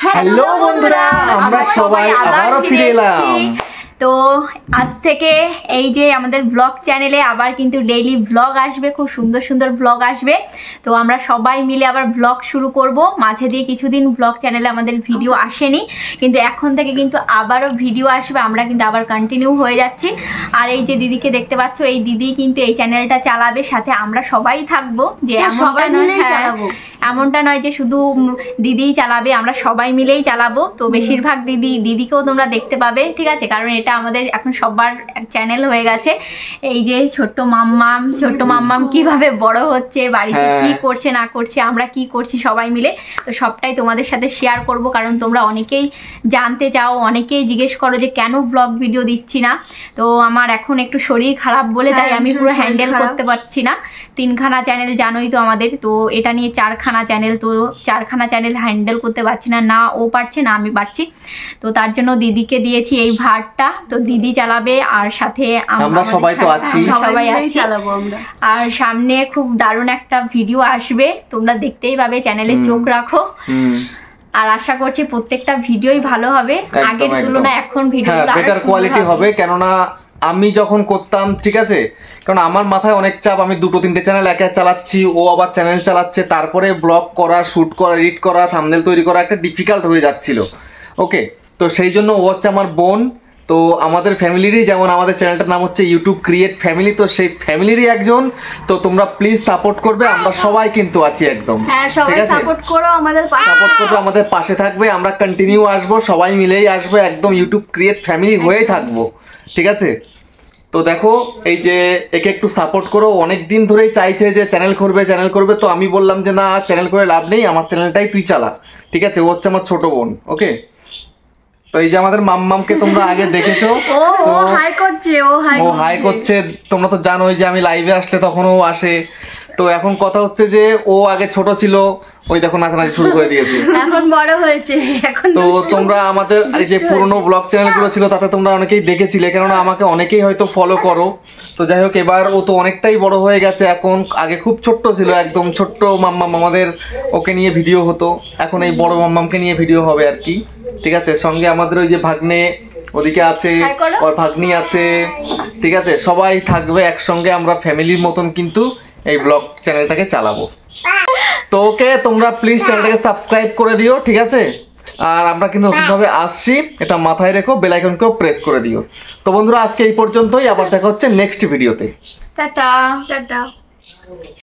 Hello বন্ধুরা, আমরা সবাই আবারও ফিরে এলাম। তো আজ থেকে এই যে আমাদের ব্লগ চ্যানেলে আবার কিন্তু ডেইলি ব্লগ আসবে, খুব সুন্দর সুন্দর ব্লগ আসবে। তো আমরা সবাই মিলে আবার ব্লগ শুরু করব। মাঝে দিয়ে কিছুদিন ব্লগ চ্যানেলে আমাদের ভিডিও আসেনি, কিন্তু এখন থেকে কিন্তু আবারও ভিডিও আসবে। আমরা কিন্তু আবার কন্টিনিউ হয়ে যাচ্ছি। আর এই যে দিদিকে দেখতে পাচ্ছ, এই দিদি কিন্তু এই চ্যানেলটা চালাবে, সাথে আমরা সবাই থাকবো। যে সবাই মিলেই চালাবো, এমনটা নয় যে শুধু দিদিই চালাবে, আমরা সবাই মিলেই চালাবো। তো বেশিরভাগ দিদিকেও তোমরা দেখতে পাবে, ঠিক আছে? কারণ এটা আমাদের এখন সবার চ্যানেল হয়ে গেছে। এই যে ছোট্ট মাম্মাম কিভাবে বড় হচ্ছে, বাড়িতে কি করছে না করছে, আমরা কি করছি সবাই মিলে, তো সবটাই তোমাদের সাথে শেয়ার করব। কারণ তোমরা অনেকেই জানতে চাও, অনেকেই জিজ্ঞেস করো যে কেন ব্লগ ভিডিও দিচ্ছি না। তো আমার এখন একটু শরীর খারাপ বলে তাই আমি পুরো হ্যান্ডেল করতে পারছি না। 3খানা চ্যানেল জানোই তো আমাদের, তো এটা নিয়ে 4খানা চ্যানেল, তো 4খানা চ্যানেল হ্যান্ডেল করতে পারছি না, না ও পারছে না আমি পারছি। তো তার জন্য দিদিকে দিয়েছি এই ভারটা, তো দিদি চালাবে আর সাথে আমরা সবাই তো আছি, সবাই চালাবো আমরা। আর সামনে খুব দারুণ একটা ভিডিও আসবে, তোমরা দেখতেই পাবে, চ্যানেলে চোখ রাখো। আর আশা করছি প্রত্যেকটা ভিডিওই ভালো হবে, আগের তুলনায় এখন ভিডিওগুলো বেটার কোয়ালিটি হবে। কেননা আমি যখন করতাম, ঠিক আছে, কারণ আমার মাথায় অনেক চাপ, আমি 2-3টে চ্যানেল একা চালাচ্ছি, ও আবার চ্যানেল চালাচ্ছে, তারপরে ব্লগ করা, শুট করা, এডিট করা, থাম্বনেল তৈরি করা একটা ডিফিকাল্ট হয়ে যাচ্ছিল। ওকে, তো সেই জন্য ও হচ্ছে আমার বোন। তো আমাদের ফ্যামিলিরই, যেমন আমাদের চ্যানেলটার নাম হচ্ছে ইউটিউব ক্রিয়েট ফ্যামিলি, তো সেই ফ্যামিলিরই একজন। তো তোমরা প্লিজ সাপোর্ট করবে, আমরা সবাই কিন্তু আছি একদম, ঠিক আছে? সাপোর্ট করো, সাপোর্ট করবে, আমাদের পাশে থাকবে, আমরা কন্টিনিউ আসবো, সবাই মিলেই আসবো, একদম ইউটিউব ক্রিয়েট ফ্যামিলি হয়েই থাকবো, ঠিক আছে? তো দেখো, এই যে একে একটু সাপোর্ট করো, অনেক দিন ধরেই চাইছে যে চ্যানেল করবে, তো আমি বললাম যে না, চ্যানেল করে লাভ নেই, আমার চ্যানেলটাই তুই চালা, ঠিক আছে? ও হচ্ছে আমার ছোট বোন, ওকে? তো এই যে আমাদের মাম্মামকে তোমরা আগে দেখেছো, ও হাই করছে, তোমরা তো জানোই যে আমি লাইভে আসলে তখন ও আসে। তো এখন কথা হচ্ছে যে ও আগে ছোট ছিল, ওই দেখো নাচানাচি শুরু করে দিয়েছে, এখন বড় হয়েছে। এখন তো তোমরা আমাদের এই যে পুরনো ব্লগ চ্যানেলগুলো ছিল তাতে তোমরা অনেকেই দেখেছিলে, কেননা আমাকে অনেকেই হয়তো ফলো করো। তো যাই হোক, এবার ও তো অনেকটাই বড় হয়ে গেছে, এখন আগে খুব ছোট্ট ছিল, একদম ছোট্ট মাম্মাম, আমাদের ওকে নিয়ে ভিডিও হতো, এখন এই বড় মাম্মামকে নিয়ে ভিডিও হবে আর কি, ঠিক আছে? সঙ্গে আমাদের ওই যে ভাগ্নে ওদিকে আছে, ওর ভাগ্নি আছে, ঠিক আছে? সবাই থাকবে একসঙ্গে, আমরা ফ্যামিলির মতন কিন্তু এই ব্লগ চ্যানেলটাকে চালাবো। তো ওকে, তোমরা প্লিজ চ্যানেলটাকে সাবস্ক্রাইব করে দিও, ঠিক আছে? আর আমরা কিন্তু নতুনভাবে আসছি, এটা মাথায় রেখো, বেল আইকনকেও প্রেস করে দিও। তো বন্ধুরা, আজকে এই পর্যন্তই, আবার দেখা হচ্ছে নেক্সট ভিডিওতে। Tata tata.